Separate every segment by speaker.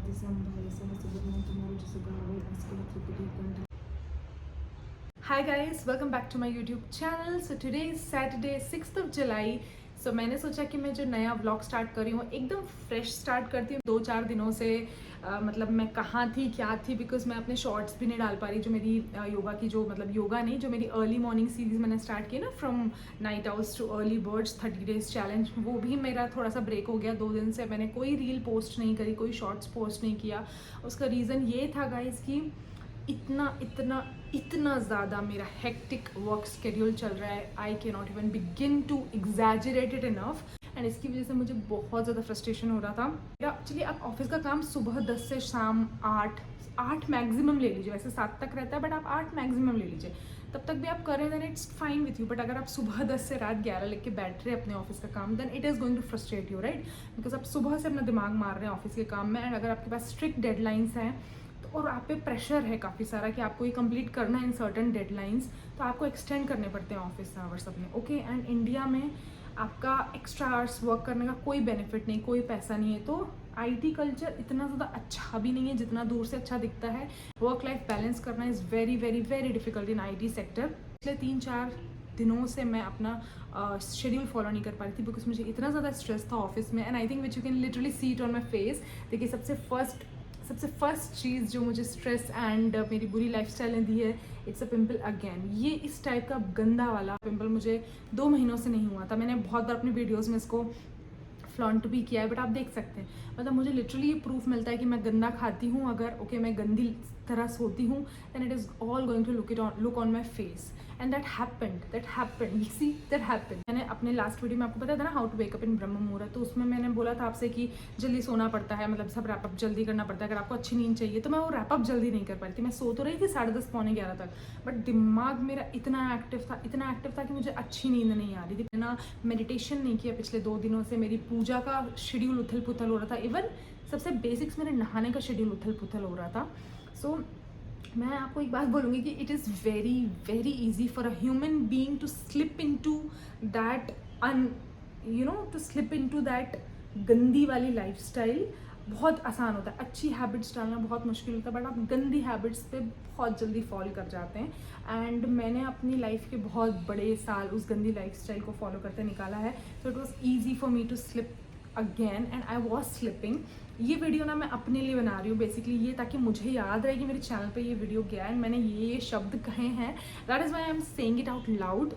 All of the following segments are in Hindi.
Speaker 1: Hi guys, welcome back to my YouTube channel. So today is Saturday 6th of July. So मैंने सोचा कि मैं जो नया व्लॉग स्टार्ट कर रही हूँ एकदम फ्रेश स्टार्ट करती हूँ। 2-4 दिनों से मतलब मैं कहाँ थी क्या थी, बिकॉज मैं अपने शॉर्ट्स भी नहीं डाल पा रही। जो मेरी योगा की जो मतलब योगा नहीं, जो मेरी अर्ली मॉर्निंग सीरीज मैंने स्टार्ट की ना, from night outs too early birds 30 days challenge, वो भी मेरा थोड़ा सा ब्रेक हो गया। 2 दिन से मैंने कोई रील पोस्ट नहीं करी, कोई शॉर्ट्स पोस्ट नहीं किया। उसका रीज़न ये था गाइज कि इतना ज़्यादा मेरा हेक्टिक वर्क शेड्यूल चल रहा है। I can not even begin to exaggerate it enough, एंड इसकी वजह से मुझे बहुत ज़्यादा फ्रस्ट्रेशन हो रहा था। मेरा एक्चुअली आप ऑफिस का काम सुबह 10 से शाम 8 मैक्सिमम ले लीजिए। वैसे 7 तक रहता है, बट आप 8 मैक्सिमम ले लीजिए। तब तक भी आप करें then it's fine with you. But अगर आप सुबह 10 से रात 11 लेके बैठ रहे हैं अपने ऑफिस का काम, then it is going to frustrate you, right? Because आप सुबह से अपना दिमाग मार रहे हैं ऑफिस के काम में, एंड अगर आपके पास स्ट्रिक्ट डेडलाइंस हैं और आप पे प्रेशर है काफ़ी सारा कि आपको ये कंप्लीट करना है इन सर्टन डेडलाइंस, तो आपको एक्सटेंड करने पड़ते हैं ऑफिस आवर्स अपने। ओके, एंड इंडिया में आपका एक्स्ट्रा आवर्स वर्क करने का कोई बेनिफिट नहीं, कोई पैसा नहीं है। तो आईटी कल्चर इतना ज़्यादा अच्छा भी नहीं है जितना दूर से अच्छा दिखता है। वर्क लाइफ बैलेंस करना is very very very difficult in IT sector. पिछले 3-4 दिनों से मैं अपना शेड्यूल फॉलो नहीं कर पा रही थी, बिकॉज मुझे इतना ज़्यादा स्ट्रेस था ऑफिस में, and I think which you can literally see it on my face. देखिए, सबसे फर्स्ट चीज़ जो मुझे स्ट्रेस एंड मेरी बुरी लाइफस्टाइल ने दी है, इट्स अ पिंपल अगेन। ये इस टाइप का गंदा वाला पिंपल मुझे 2 महीनों से नहीं हुआ था। मैंने बहुत बार अपनी वीडियोस में इसको फ्लॉन्ट भी किया है, बट आप देख सकते हैं, मतलब मुझे लिटरली ये प्रूफ मिलता है कि मैं गंदा खाती हूँ। अगर ओके मैं गंदी तरह सोती हूँ, then it is all going to look on my face, and that happened see that happened. मैंने अपने लास्ट वीडियो में आपको बताया था ना, how to wake up in Brahma Muhurta, तो उसमें मैंने बोला था आपसे कि जल्दी सोना पड़ता है, मतलब सब रैपअप जल्दी करना पड़ता है अगर आपको अच्छी नींद चाहिए। तो मैं वो रैपअप जल्दी नहीं कर पाई थी। मैं सो तो रही थी 10:30 पौने 11 तक, बट दिमाग मेरा इतना एक्टिव था कि मुझे अच्छी नींद नहीं आ रही थी। ना मेडिटेशन नहीं किया पिछले 2 दिनों से। मेरी पूजा का शेड्यूल उथल पुथल हो रहा था। इवन सबसे बेसिक्स मेरे नहाने का शेड्यूल उथल पुथल हो रहा था। सो मैं आपको एक बात बोलूँगी कि it is very very easy for a human being to slip into that to slip into that गंदी वाली लाइफस्टाइल। बहुत आसान होता है, अच्छी हैबिट्स डालना बहुत मुश्किल होता है, बट आप गंदी हैबिट्स पे बहुत जल्दी फॉल कर जाते हैं। एंड मैंने अपनी लाइफ के बहुत बड़े साल उस गंदी लाइफस्टाइल को फॉलो करते निकाला है। So it was easy for me to slip again, and I was slipping. ये वीडियो ना मैं अपने लिए बना रही हूँ बेसिकली, ये ताकि मुझे याद रहे कि मेरे चैनल पे ये वीडियो गया है, मैंने ये शब्द कहे हैं। That is why I am saying it out loud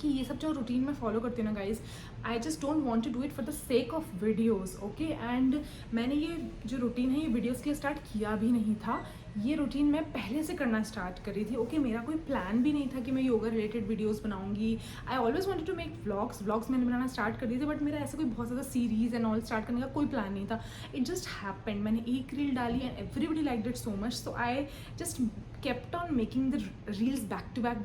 Speaker 1: कि ये सब जो रूटीन में फॉलो करती हूँ ना guys, I just don't want to do it for the sake of videos. Okay, and मैंने ये जो रूटीन है ये वीडियोस के लिए स्टार्ट किया भी नहीं था। ये रूटीन मैं पहले से करना स्टार्ट कर रही थी। ओके, मेरा कोई प्लान भी नहीं था कि मैं योगा रिलेटेड वीडियोस बनाऊंगी। I always wanted to make vlogs मैंने बनाना स्टार्ट कर दिए थे, बट मेरा ऐसा कोई बहुत ज़्यादा सीरीज एंड ऑल स्टार्ट करने का कोई प्लान नहीं था। इट जस्ट हैपेंड, मैंने एक रील डाली and everybody liked it so much, so I just kept on making the reels back to back.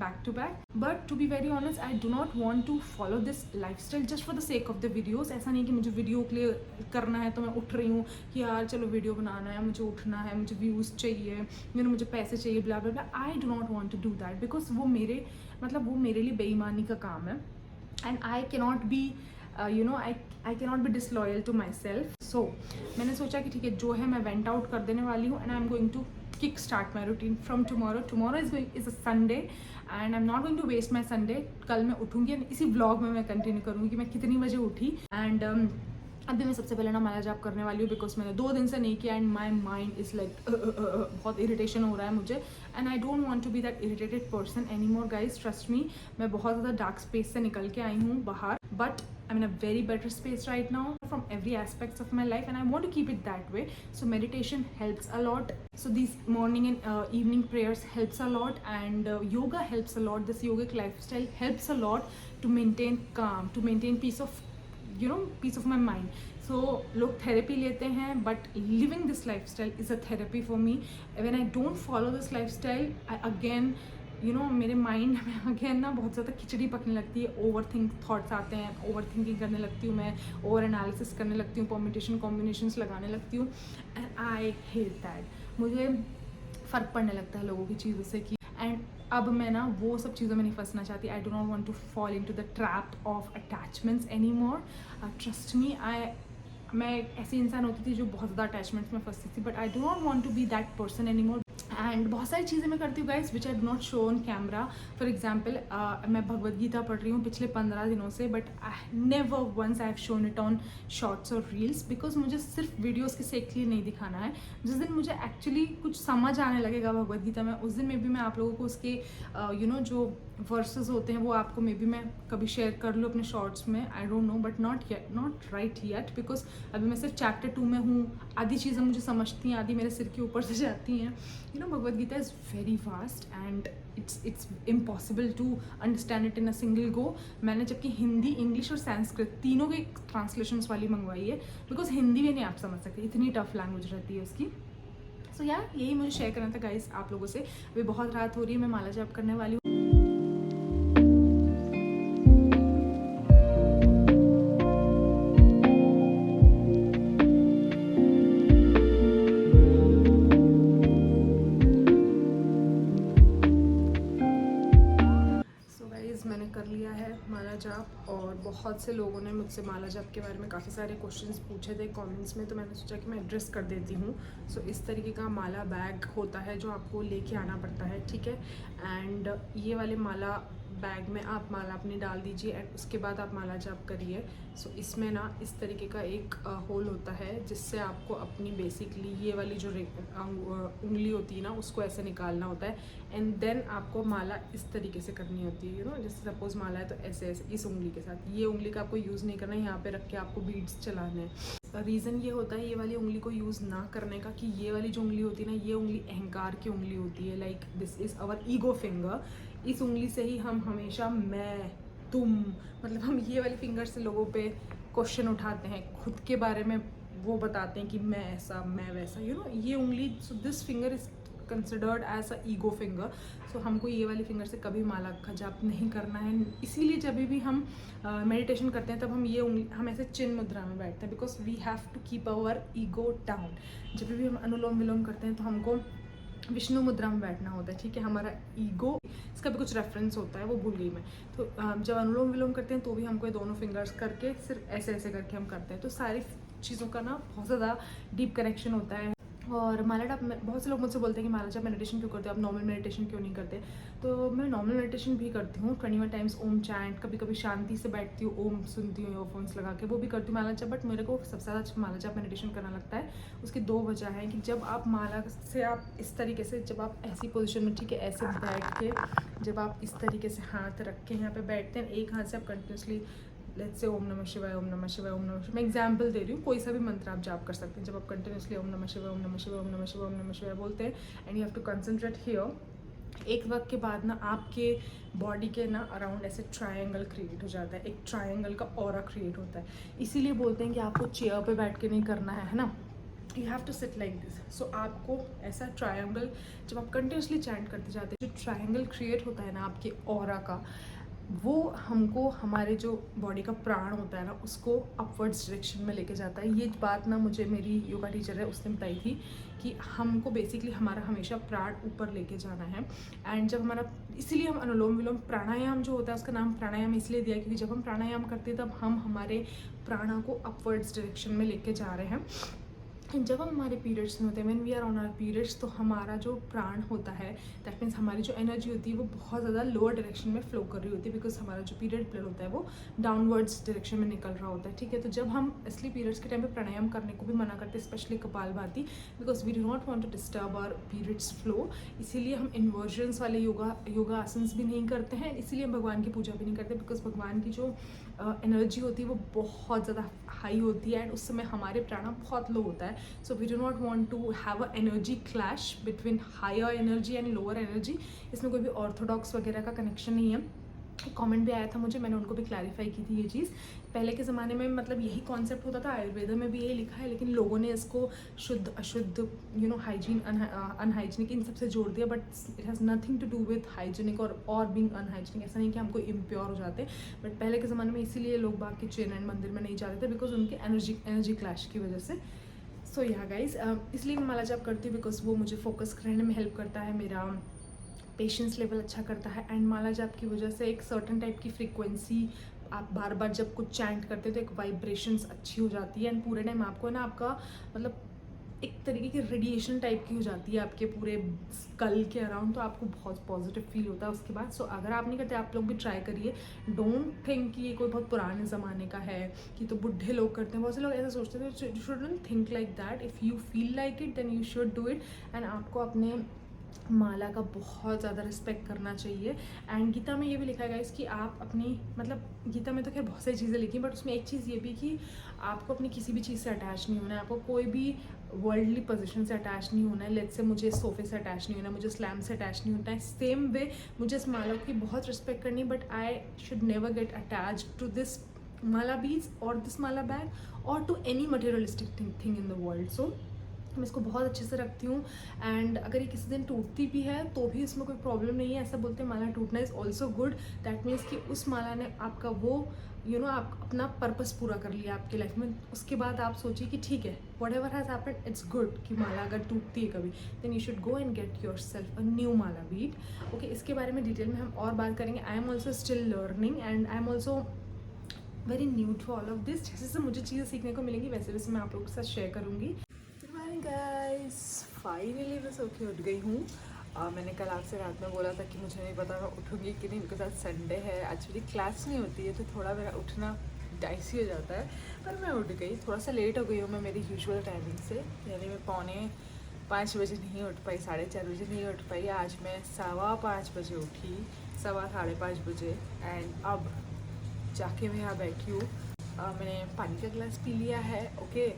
Speaker 1: But to be very honest, I do not want to follow this lifestyle just for the sake of the videos. ऐसा नहीं कि मुझे वीडियो के लिए करना है तो मैं उठ रही हूँ कि यार चलो वीडियो बनाना है, मुझे उठना है, मुझे व्यूज़ चाहिए, मुझे पैसे चाहिए, blah blah blah. I do not want to do that, because वो मेरे लिए बेईमानी का काम है, and I cannot be I cannot be disloyal to myself. So मैंने सोचा कि ठीक है, जो है मैं वेंट आउट कर देने वाली हूँ, and I am going to kick start my routine from tomorrow is a Sunday and I'm not going to waste my Sunday। कल मैं उठूंगी, इसी ब्लॉग में मैं कंटिन्यू करूंगी कि मैं कितनी बजे उठी। एंड अभी मैं सबसे पहले ना माला जाप करने वाली हूँ, बिकॉज मैंने 2 दिन से नहीं किया, and my mind is like बहुत इरिटेशन हो रहा है मुझे, and I don't want to be that irritated person any more guys. Trust me, मैं बहुत ज़्यादा डार्क स्पेस से निकल के आई हूँ बाहर, but I'm in a very better space right now from every aspects of my life, and I want to keep it that way. So meditation helps a lot. So these morning and evening prayers helps a lot, and yoga helps a lot. This yogic lifestyle helps a lot to maintain calm, to maintain peace of my mind. So लोग थेरेपी लेते हैं, but living this lifestyle is a therapy for me. When I don't follow this lifestyle, I again मेरे माइंड में अगेन ना बहुत ज़्यादा खिचड़ी पकने लगती है। ओवर थिंक थॉट्स आते हैं, ओवर थिंकिंग करने लगती हूँ मैं, ओवर एनालिसिस करने लगती हूँ, परम्यूटेशन कॉम्बिनेशंस लगाने लगती हूँ, एंड आई हेट दैट। मुझे फ़र्क पड़ने लगता है लोगों की चीज़ों से कि, एंड अब मैं ना वो सब चीज़ों में नहीं फंसना चाहती। I do not want to fall into the trap of attachments any more. Trust me, मैं एक ऐसी इंसान होती थी जो बहुत ज़्यादा अटैचमेंट्स में फंसती थी, but I do not want to be that person any more. And बहुत सारी चीज़ें मैं करती हूँ guys which I do not show on camera. For example मैं भगवद गीता पढ़ रही हूँ पिछले 15 दिनों से, but I never once I have shown it on shorts और रील्स, बिकॉज मुझे सिर्फ वीडियोज़ के सेक लिए नहीं दिखाना है। जिस दिन मुझे एक्चुअली कुछ समझ आने लगेगा भगवद गीता में, उस दिन में भी मैं आप लोगों को उसके जो वर्सेस होते हैं वो आपको मे बी मैं कभी शेयर कर लूँ अपने शॉर्ट्स में, I don't know, but not right yet, because अभी मैं सिर्फ चैप्टर 2 में हूँ। आधी चीज़ें मुझे समझती हैं, आधी मेरे सिर के ऊपर से जाती हैं। Bhagavad Gita is very vast and it's impossible to understand it in a single go. मैंने जबकि हिंदी, इंग्लिश और संस्कृत तीनों के ट्रांसलेशंस वाली मंगवाई है, बिकॉज हिंदी भी नहीं आप समझ सकते, इतनी टफ लैंग्वेज रहती है उसकी। सो यार यही मुझे शेयर करना था गाइस आप लोगों से। अभी बहुत रात हो रही है, मैं माला जाप करने वाली हूँ। मैंने कर लिया है माला जाप, और बहुत से लोगों ने मुझसे माला जाप के बारे में काफ़ी सारे क्वेश्चंस पूछे थे कमेंट्स में, तो मैंने सोचा कि मैं एड्रेस कर देती हूँ। सो इस तरीके का माला बैग होता है जो आपको लेके आना पड़ता है, ठीक है। एंड ये वाले माला बैग में आप माला अपनी डाल दीजिए एंड उसके बाद आप माला जाप करिए। सो इसमें ना इस तरीके का एक होल होता है जिससे आपको अपनी बेसिकली ये वाली जो उंगली होती है ना उसको ऐसे निकालना होता है, एंड देन आपको माला इस तरीके से करनी होती है। जैसे सपोज माला है तो ऐसे ऐसे इस उंगली के साथ, ये उंगली का आपको यूज़ नहीं करना है, यहाँ पे रख के आपको बीड्स चलाने हैं। रीज़न ये होता है ये वाली उंगली को यूज़ ना करने का कि ये वाली जो उंगली होती है ना, ये उंगली अहंकार की उंगली होती है। Like this is our ego finger. इस उंगली से ही हम हमेशा मैं, तुम, मतलब हम ये वाली फिंगर से लोगों पे क्वेश्चन उठाते हैं, खुद के बारे में वो बताते हैं कि मैं ऐसा, मैं वैसा, ये उंगली। So this finger is considered as a ego finger. So हमको ये वाली फिंगर से कभी माला का जाप नहीं करना है। इसीलिए जब भी हम मेडिटेशन करते हैं तब हम ये उंगली, हम ऐसे चिन्ह मुद्रा में बैठते हैं, because we have to keep our ego down. जब भी हम अनुलोम विलोम करते हैं तो हमको विष्णु मुद्रा में बैठना होता है, ठीक है। हमारा ईगो, इसका भी कुछ रेफरेंस होता है, वो भूल गई मैं। तो जब अनुलोम विलोम करते हैं तो भी हमको ये दोनों फिंगर्स करके सिर्फ ऐसे ऐसे करके हम करते हैं। तो सारी चीज़ों का ना बहुत ज़्यादा डीप कनेक्शन होता है। और माला जाप, बहुत से लोग मुझसे बोलते हैं कि माला जाप मेडिटेशन क्यों करते हो, आप नॉर्मल मेडिटेशन क्यों नहीं करते। तो मैं नॉर्मल मेडिटेशन भी करती हूँ 21 टाइम्स ओम चैंट, कभी कभी शांति से बैठती हूँ, ओम सुनती हूँ ईयरफोन्स लगा के, वो भी करती हूँ माला जाप। बट मेरे को सबसे ज़्यादा अच्छा माला जाप मेडिटेशन करना लगता है। उसकी 2 वजह हैं कि जब आप माला से आप इस तरीके से, जब आप ऐसी पोजिशन में, ठीक है, ऐसे बैठ के, जब आप इस तरीके से हाथ रख के यहाँ पे बैठते हैं, एक हाथ से आप कंटिन्यूसली लेट्स से ओम नमः शिवाय, ओम नमः शिवाय, ओम नमः शिवाय, मैं एग्जाम्पल दे रही हूँ, कोई सा भी मंत्र आप जाप कर सकते हैं। जब आप कंटिन्यूसली ओम नमः शिवाय, ओम नमः शिवाय, ओम नमः शिवाय, ओम नमः शिवाय बोलते हैं and you have to concentrate here, एक वक्त के बाद ना आपके बॉडी के ना अराउंड ऐसे ट्रायंगल क्रिएट हो जाता है, एक ट्रायंगल का ऑरा क्रिएट होता है। इसीलिए बोलते हैं कि आपको चेयर पे बैठ के नहीं करना है ना, you have to sit like this. So आपको ऐसा ट्रायंगल, जब आप कंटिन्यूसली चैंट करते जाते हैं, जो ट्रायंगल क्रिएट होता है ना आपके ऑरा का, वो हमको हमारे जो बॉडी का प्राण होता है ना उसको अपवर्ड्स डायरेक्शन में लेके जाता है। ये बात ना मुझे मेरी योगा टीचर है उसने बताई थी कि हमको बेसिकली हमारा हमेशा प्राण ऊपर लेके जाना है। एंड जब हमारा, इसीलिए हम अनुलोम विलोम प्राणायाम जो होता है उसका नाम प्राणायाम इसलिए दिया क्योंकि जब हम प्राणायाम करते हैं तब हम हमारे प्राणों को अपवर्ड्स डायरेक्शन में लेके जा रहे हैं। जब हम हमारे पीरियड्स में होते हैं, when we are on our periods, तो हमारा जो प्राण होता है, दैट मीन्स हमारी जो एनर्जी होती है वो बहुत ज़्यादा लोअर डायरेक्शन में फ्लो कर रही होती है, बिकॉज हमारा जो पीरियड ब्लड होता है वो डाउनवर्ड्स डायरेक्शन में निकल रहा होता है, ठीक है। तो जब हम इसलिए पीरियड्स के टाइम पे प्राणायाम करने को भी मना करते हैं, specially kapalbhati, because we do not want to disturb our periods flow. इसीलिए हम इन्वर्जन्स वाले योगा आसन्स भी नहीं करते हैं, इसीलिए हम भगवान की पूजा भी नहीं करते, बिकॉज भगवान की जो एनर्जी होती है वो बहुत ज़्यादा हाई होती है एंड उस समय हमारे प्राण बहुत लो होता है। So we do not want to have a energy clash between higher energy and lower energy. इसमें कोई भी ऑर्थोडॉक्स वगैरह का कनेक्शन नहीं है। कमेंट भी आया था मुझे, मैंने उनको भी क्लैरिफाई की थी ये चीज़। पहले के ज़माने में मतलब यही कॉन्सेप्ट होता था, आयुर्वेद में भी यही लिखा है, लेकिन लोगों ने इसको शुद्ध अशुद्ध, हाइजीन अनहाइजीनिक इन सबसे जोड़ दिया। But it has nothing to do with hygienic और बीइंग अनहाइजीनिक। ऐसा नहीं कि हमको इम्प्योर हो जाते, बट पहले के ज़माने में इसीलिए लोग बाकी चेन एंड मंदिर में नहीं जाते थे, बिकॉज उनके एनर्जी क्लैश की वजह से। सो या गाइज, इसलिए मैं माला जाप करती हूँ, बिकॉज वो मुझे फोकस रहने में हेल्प करता है, मेरा पेशेंस लेवल अच्छा करता है। एंड माला जाप की वजह से एक सर्टन टाइप की फ्रीक्वेंसी आप बार बार जब कुछ चैंट करते हो तो एक वाइब्रेशंस अच्छी हो जाती है, एंड पूरे टाइम आपको ना आपका मतलब एक तरीके की रेडिएशन टाइप की हो जाती है आपके पूरे स्कल के अराउंड, तो आपको बहुत पॉजिटिव फील होता है उसके बाद। सो अगर आप नहीं करते आप लोग भी ट्राई करिए। डोंट थिंक कि ये कोई बहुत पुराने ज़माने का है कि तो बुढ़े लोग करते हैं, बहुत से लोग ऐसा सोचते हैं। You shouldn't think like that. If you feel like it then you should do it. And आपको अपने माला का बहुत ज़्यादा रिस्पेक्ट करना चाहिए। एंड गीता में ये भी लिखा गया है कि आप अपनी मतलब गीता में तो खैर बहुत सारी चीज़ें लिखी, बट उसमें एक चीज़ ये भी कि आपको अपनी किसी भी चीज़ से अटैच नहीं होना है, आपको कोई भी वर्ल्डली पोजीशन से अटैच नहीं होना है। लेट्स से मुझे सोफे से अटैच नहीं होना है, मुझे स्लैम से अटैच नहीं होना है। सेम वे मुझे इस माला की बहुत रिस्पेक्ट करनी, but I should never get attach to this mala beads और दिस माला बैग और to any materialistic thing in the world. So मैं इसको बहुत अच्छे से रखती हूँ। एंड अगर ये किसी दिन टूटती भी है तो भी इसमें कोई प्रॉब्लम नहीं है। ऐसा बोलते हैं माला टूटना is also good. That means कि उस माला ने आपका वो आप अपना पर्पस पूरा कर लिया आपकी लाइफ में। उसके बाद आप सोचिए कि ठीक है, whatever has happened it's good कि माला अगर टूटती है कभी, then you should go and get yourself a new माला बीट। ओके, इसके बारे में डिटेल में हम और बात करेंगे। I am also still learning and I am also very new to all of this. जैसे जैसे मुझे चीज़ें सीखने को मिलेंगी वैसे वैसे मैं आप लोगों के साथ शेयर करूँगी। गाइस फाइनली मैं सो के उठ गई हूँ। मैंने कल आपसे रात में बोला था कि मुझे नहीं पता मैं उठूँगी कि नहीं, बिकॉज आज संडे है। एक्चुअली क्लास नहीं होती है तो थोड़ा मेरा उठना डाइसी हो जाता है, पर मैं उठ गई। थोड़ा सा लेट हो गई हूँ मैं मेरी यूजुअल टाइमिंग से, यानी मैं 4:45 बजे नहीं उठ पाई, 4:30 बजे नहीं उठ पाई। आज मैं 5:15 बजे उठी, 5:15 बजे। एंड अब जाके मैं यहाँ बैठी हूँ। मैंने पानी का गिलास पी लिया है। ओके,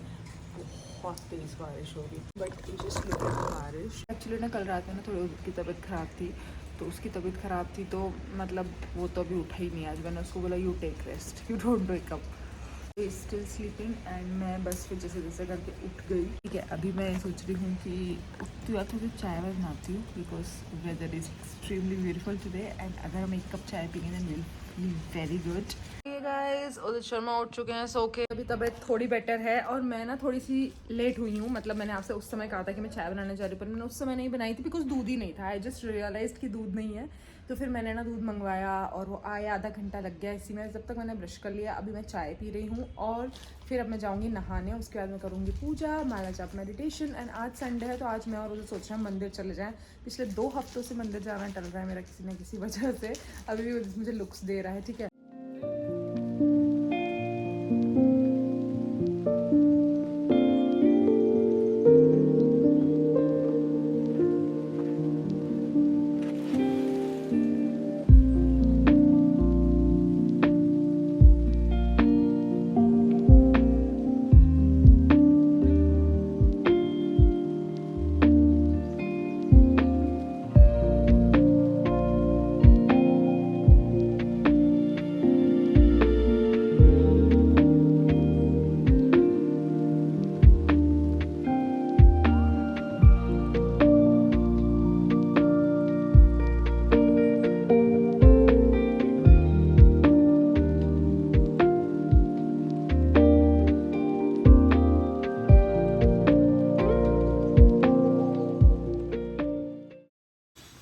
Speaker 1: बहुत तेज़ बारिश हो रही, but you just look at बारिश। एक्चुअली ना कल रात में ना थोड़ी उसकी तबीयत ख़राब थी, तो उसकी तबीयत ख़राब थी तो मतलब वो तो अभी उठा ही नहीं। आज मैंने उसको बोला you take rest, you don't wake up, still sleeping. And मैं बस फिर जैसे जैसे करके उठ गई। ठीक है, अभी मैं सोच रही हूँ कि उठती हुआ थोड़ी चाय वाय बनाती हूँ, because weather is extremely beautiful today. And अगर हम एक कप चाय पीएंगे then will feel very good. Guys, Udit Sharma उठ चुके हैं सो के। अभी तबीयत थोड़ी बेटर है और मैं ना थोड़ी सी लेट हुई हूँ। मतलब मैंने आपसे उस समय कहा था कि मैं चाय बनाने जा रही हूँ, पर मैंने उस समय नहीं बनाई थी बिकॉज दूध ही नहीं था। आई जस्ट रियलाइज्ड कि दूध नहीं है, तो फिर मैंने ना दूध मंगवाया और वो आया, आधा घंटा लग गया इसी में। जब तक मैंने ब्रश कर लिया, अभी मैं चाय पी रही हूँ और फिर अब मैं जाऊँगी नहाने। उसके बाद मैं करूँगी पूजा, माला जाप, मेडिटेशन। एंड आज संडे है तो आज मैं और उसे सोच रहे हैं मंदिर चले जाएँ। पिछले 2 हफ्तों से मंदिर जाना टल रहा है मेरा किसी न किसी वजह से। अभी भी मुझे लुक्स दे रहा है। ठीक है,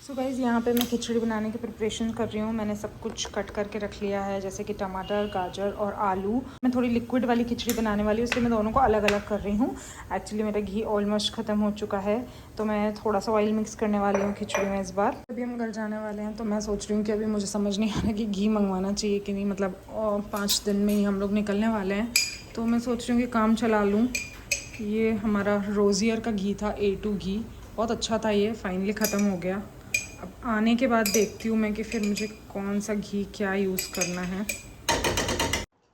Speaker 1: सो गाइज़ यहाँ पे मैं खिचड़ी बनाने की प्रिपरेशन कर रही हूँ। मैंने सब कुछ कट करके रख लिया है, जैसे कि टमाटर, गाजर और आलू। मैं थोड़ी लिक्विड वाली खिचड़ी बनाने वाली हूँ, इसलिए मैं दोनों को अलग अलग कर रही हूँ। एक्चुअली मेरा घी ऑलमोस्ट ख़त्म हो चुका है, तो मैं थोड़ा सा ऑयल मिक्स करने वाली हूँ खिचड़ी में इस बार। अभी हम घर जाने वाले हैं, तो मैं सोच रही हूँ कि अभी मुझे समझ नहीं आ रहा कि घी मंगवाना चाहिए कि नहीं। मतलब 5 दिन में ही हम लोग निकलने वाले हैं, तो मैं सोच रही हूँ कि काम चला लूँ। ये हमारा रोज़ियर का घी था, A2 घी, बहुत अच्छा था। ये फाइनली ख़त्म हो गया। अब आने के बाद देखती हूँ मैं कि फिर मुझे कौन सा घी क्या यूज़ करना है।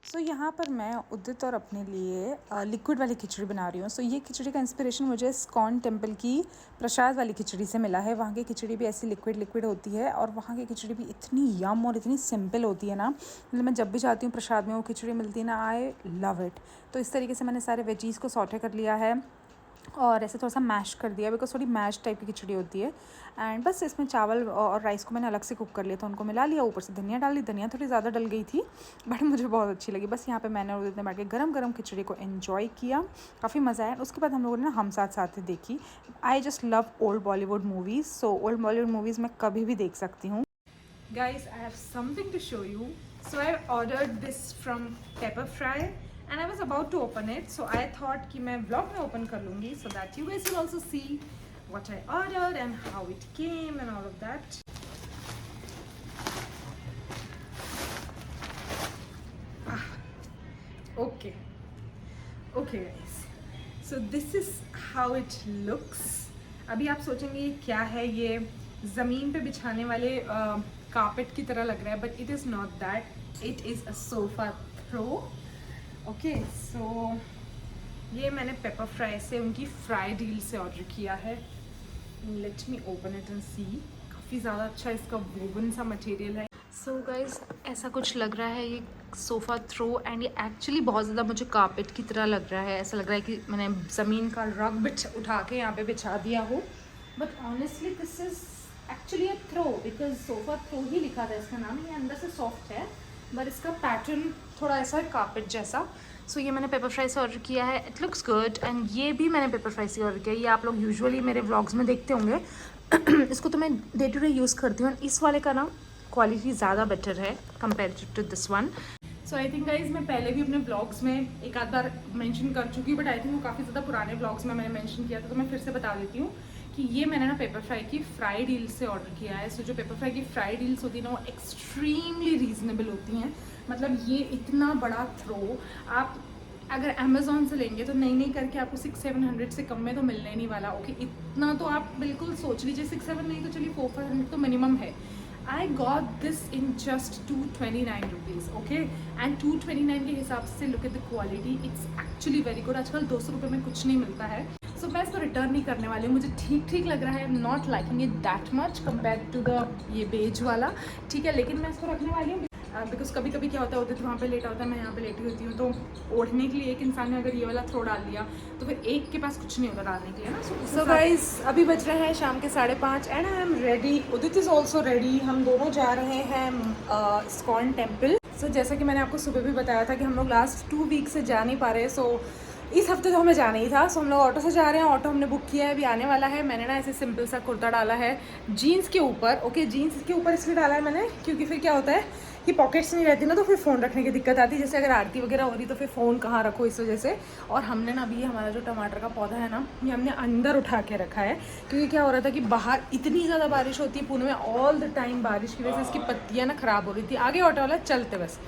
Speaker 1: सो यहाँ पर मैं उदित और अपने लिए लिक्विड वाली खिचड़ी बना रही हूँ। सो ये खिचड़ी का इंस्पिरेशन मुझे इस्कॉन टेम्पल की प्रसाद वाली खिचड़ी से मिला है। वहाँ की खिचड़ी भी ऐसी लिक्विड लिक्विड होती है और वहाँ की खिचड़ी भी इतनी यम और इतनी सिंपल होती है ना। मतलब मैं जब भी जाती हूँ प्रसाद में वो खिचड़ी मिलती है ना, आई लव इट। तो इस तरीके से मैंने सारे वेजीज़ को सॉटे कर लिया है और ऐसे थोड़ा सा मैश कर दिया, बिकॉज थोड़ी मैश टाइप की खिचड़ी होती है। एंड बस इसमें चावल और राइस को मैंने अलग से कुक कर लिया, तो उनको मिला लिया। ऊपर से धनिया डाल ली, धनिया थोड़ी ज़्यादा डल गई थी बट मुझे बहुत अच्छी लगी। बस यहाँ पे मैंने और इतने बैठ के गरम गरम खिचड़ी को एन्जॉय किया, काफ़ी मज़ा आया। उसके बाद हम लोगों ने ना हम साथ साथ देखी। I just love old Bollywood movies, so old Bollywood movies मैं कभी भी देख सकती हूँ। Guys, I have something to show you. So I ordered this from Pepper Fry and I was about to open it. So I thought कि मैं vlog में open कर लूँगी so that you guys will also see what I ordered and how it came and all of that. Okay. Okay guys. So this is how it looks. अभी आप सोचेंगे ये क्या है, ये ज़मीन पे बिछाने वाले कारपेट की तरह लग रहा है, but it is not that. It is a sofa throw. Okay, so ये मैंने पेपर फ्राई से, उनकी फ्राई डील से ऑर्डर किया है. Let me open it and see. काफ़ी ज़्यादा अच्छा इसका वोवन सा मटेरियल है. सो गाइज ऐसा कुछ लग रहा है ये सोफ़ा थ्रो, एंड ये एक्चुअली बहुत ज़्यादा मुझे कारपेट की तरह लग रहा है. ऐसा लग रहा है कि मैंने ज़मीन का रग उठा के यहाँ पे बिछा दिया हो. But honestly this is actually a throw, because sofa throw ही लिखा था इसका नाम. ये अंदर से सॉफ्ट है बट इसका पैटर्न थोड़ा ऐसा है कारपेट जैसा. सो ये मैंने पेपर फ्राई से ऑर्डर किया है. It looks good. एंड ये भी मैंने पेपर फ्राई से ऑर्डर किया. ये आप लोग यूजुअली मेरे व्लॉग्स में देखते होंगे. इसको तो मैं डे टू डे यूज़ करती हूँ. इस वाले का ना क्वालिटी ज़्यादा बेटर है compare to this one. So I think guys मैं पहले भी अपने ब्लॉग्स में एक आध बार मेंशन कर चुकी हूँ, बट आई थिंक वो काफ़ी ज़्यादा पुराने ब्लॉग्स में मैंने मेंशन किया था, तो मैं फिर से बता देती हूँ कि ये मैंने ना पेपर फ्राई की फ्राई डील से ऑर्डर किया है. सो जो पेपर फ्राई की फ्राई डील्स होती हैं ना वो एक्सट्रीमली रीजनेबल होती हैं. मतलब ये इतना बड़ा थ्रो आप अगर अमेज़ॉन से लेंगे तो नहीं करके आपको 600-700 से कम में तो मिलने नहीं वाला. ओके, इतना तो आप बिल्कुल सोच लीजिए. 6-7 नहीं तो चलिए 400 तो मिनिमम है. I got this in just 229 rupees, okay? And 229 के हिसाब से look at the quality, it's actually very good. आजकल 200 रुपये में कुछ नहीं मिलता है. So मैं इसको रिटर्न नहीं करने वाली हूँ. मुझे ठीक लग रहा है. I'm not liking it that much compared to the ये बेज वाला. ठीक है, लेकिन मैं इसको रखने वाली हूँ बिकॉज कभी कभी क्या होता है, उदित वहाँ पे लेटा होता है, मैं यहाँ पे लेटी होती हूँ, तो ओढ़ने के लिए एक इंसान ने अगर ये वाला थ्रो डाल दिया तो फिर एक के पास कुछ नहीं होता डालने के लिए ना. सो गाइज अभी बज रहे हैं शाम के 5:30 and I am ready. Udit is also ready. हम दोनों जा रहे हैं इस्कॉन टेम्पल. सो जैसा कि मैंने आपको सुबह भी बताया था कि हम लोग लास्ट 2 वीक से जा नहीं पा रहे. सो इस हफ्ते तो हमें जाना ही था. सो हम लोग ऑटो से जा रहे हैं. ऑटो हमने बुक किया है, अभी आने वाला है. मैंने ना ऐसे सिंपल सा कुर्ता डाला है जीन्स के ऊपर. ओके, जीन्स के ऊपर इसलिए डाला है मैंने क्योंकि फिर क्या होता है कि पॉकेट्स नहीं रहती ना, तो फिर फ़ोन रखने की दिक्कत आती है. जैसे अगर आरती वगैरह हो रही तो फिर फ़ोन कहाँ रखो, इस वजह से. और हमने ना अभी हमारा जो टमाटर का पौधा है ना, ये हमने अंदर उठा के रखा है क्योंकि क्या हो रहा था कि बाहर इतनी ज़्यादा बारिश होती है पुणे में. ऑल द टाइम बारिश की वजह से इसकी पत्तियाँ ना ख़राब हो रही थी. आगे ऑटो वाला चलते बस.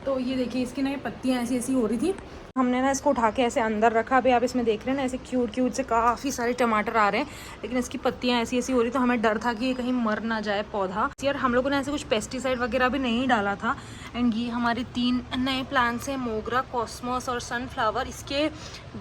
Speaker 1: तो ये देखिए इसकी ना ये पत्तियाँ ऐसी हो रही थी. हमने ना इसको उठा के ऐसे अंदर रखा. अभी आप इसमें देख रहे हैं ना ऐसे क्यूट से काफ़ी सारे टमाटर आ रहे हैं, लेकिन इसकी पत्तियाँ ऐसी हो रही. तो हमें डर था कि ये कहीं मर ना जाए पौधा. यार हम लोगों ने ऐसे कुछ पेस्टिसाइड वगैरह भी नहीं डाला था. एंड ये हमारे 3 नए प्लांट्स हैं, मोगरा, कॉस्मोस और सनफ्लावर. इसके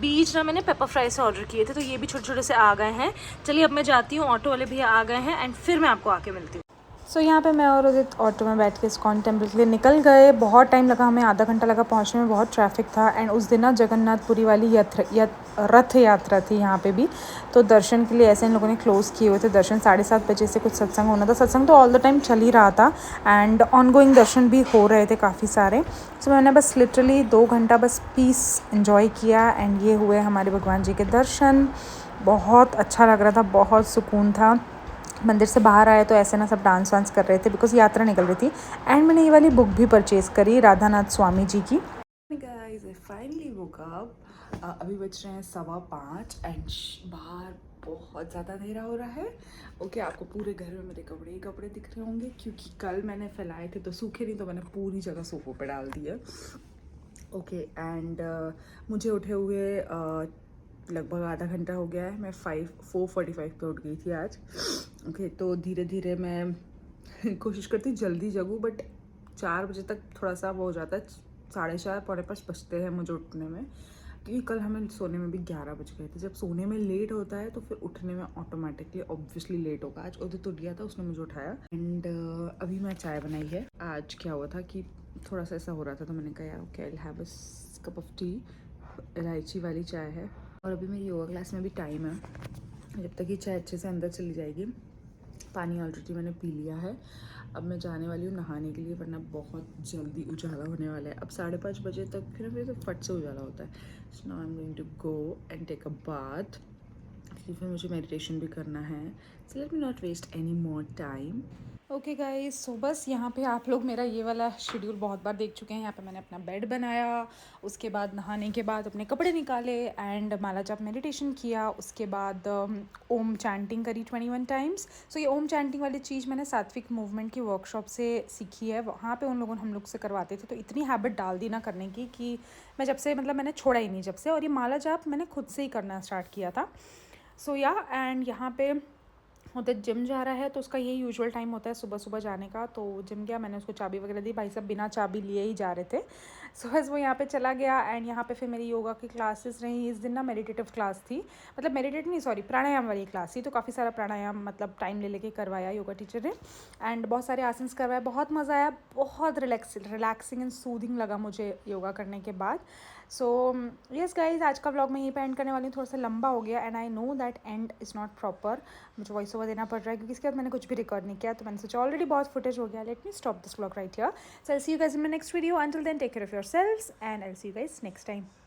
Speaker 1: बीज ना मैंने पेपर फ्राई से ऑर्डर किए थे, तो ये भी छोटे से आ गए हैं. चलिए अब मैं जाती हूँ, ऑटो वाले भैया आ गए हैं एंड फिर मैं आपको आके मिलती हूँ. सो यहाँ पे मैं और उदित ऑटो में बैठ के इस्कॉन टेम्पल के लिए निकल गए. बहुत टाइम लगा हमें, आधा घंटा लगा पहुँचने में. बहुत ट्रैफिक था. एंड उस दिन ना जगन्नाथपुरी वाली रथ यात्रा थी यहाँ पे भी, तो दर्शन के लिए ऐसे इन लोगों ने क्लोज़ किए हुए थे. दर्शन 7:30 बजे से कुछ सत्संग होना था. सत्संग तो ऑल द टाइम चल ही रहा था एंड ऑन गोइंग दर्शन भी हो रहे थे काफ़ी सारे. सो मैंने बस लिटरली 2 घंटा बस पीस इन्जॉय किया एंड ये हुए हमारे भगवान जी के दर्शन. बहुत अच्छा लग रहा था, बहुत सुकून था. मंदिर से बाहर आए तो ऐसे ना सब डांस वांस कर रहे थे बिकॉज यात्रा निकल रही थी. एंड मैंने ये वाली बुक भी परचेज़ करी, राधानाथ स्वामी जी की. Guys I finally woke up. अभी बज रहे हैं 5:15 एंड बाहर बहुत ज़्यादा अंधेरा हो रहा है. ओके, आपको पूरे घर में मेरे कपड़े दिख रहे होंगे क्योंकि कल मैंने फैलाए थे तो सूखे नहीं, तो मैंने पूरी जगह सोफों पे डाल दिया. ओके, एंड मुझे उठे हुए लगभग आधा घंटा हो गया है. मैं 4:45 पे उठ गई थी आज. ओके, तो धीरे धीरे मैं कोशिश करती हूँ जल्दी जगूँ, बट 4 बजे तक थोड़ा सा वो हो जाता है. 4:30 5:45 बजते हैं मुझे उठने में, क्योंकि कल हमें सोने में भी 11 बज गए थे. जब सोने में लेट होता है तो फिर उठने में ऑटोमेटिकली ऑब्वियसली लेट होगा. आज उदित उठ गया था, उसने मुझे उठाया. एंड अभी मैं चाय बनाई है. आज क्या हुआ था कि थोड़ा सा ऐसा हो रहा था तो मैंने कहा यार okay I have a cup of T. इलायची वाली चाय है. और अभी मेरी योगा क्लास में भी टाइम है. जब तक ये चाय अच्छे से अंदर चली जाएगी. पानी ऑलरेडी मैंने पी लिया है. अब मैं जाने वाली हूँ नहाने के लिए, वरना बहुत जल्दी उजाला होने वाला है. अब 5:30 बजे तक फिर तो फट से उजाला होता है. So now I am going to go and take a bath, क्योंकि फिर मुझे मेडिटेशन भी करना है. So let me not waste any more time. Okay guys, so बस यहाँ पे आप लोग मेरा ये वाला शेड्यूल बहुत बार देख चुके हैं। यहाँ पे मैंने अपना बेड बनाया, उसके बाद नहाने के बाद अपने कपड़े निकाले एंड माला जाप मेडिटेशन किया, उसके बाद ओम चैंटिंग करी 21 टाइम्स। सो ये ओम चैंटिंग वाली चीज़ मैंने सात्विक मूवमेंट की वर्कशॉप से सीखी है। वहाँ पे उन लोगों ने हम लोग से करवाते थे, तो इतनी हैबिट डाल दी ना करने की कि मैं जब से मतलब मैंने छोड़ा ही नहीं जब से। और ये माला जाप मैंने खुद से ही करना स्टार्ट किया था। सो या एंड यहाँ पे उधर जिम जा रहा है, तो उसका यही यूजुअल टाइम होता है सुबह सुबह जाने का। तो जिम गया, मैंने उसको चाबी वगैरह दी, भाई साहब बिना चाबी लिए ही जा रहे थे। सो बस वो यहाँ पे चला गया एंड यहाँ पे फिर मेरी योगा की क्लासेस रही। इस दिन ना मेडिटेटिव क्लास थी, मतलब मेडिटेट नहीं सॉरी प्राणायाम वाली क्लास थी। तो काफ़ी सारा प्राणायाम मतलब टाइम ले लेके करवाया योगा टीचर ने एंड बहुत सारे आसन्स करवाए। बहुत मज़ा आया, बहुत रिलैक्सिंग एंड सूदिंग लगा मुझे योगा करने के बाद। सो यस गाइज, आज का व्लॉग मैं यहीं पे एंड करने वाली हूँ। थोड़ा सा लंबा हो गया and I know that and is not proper. मुझे वॉइस ओवर देना पड़ रहा है क्योंकि इसके बाद मैंने कुछ भी रिकॉर्ड नहीं किया, तो मैंने सोचा ऑलरेडी बहुत फुटेज हो गया, let me stop this vlog right here. So I see you guys in my next video. Until then take care of yourselves and I will see you guys next time.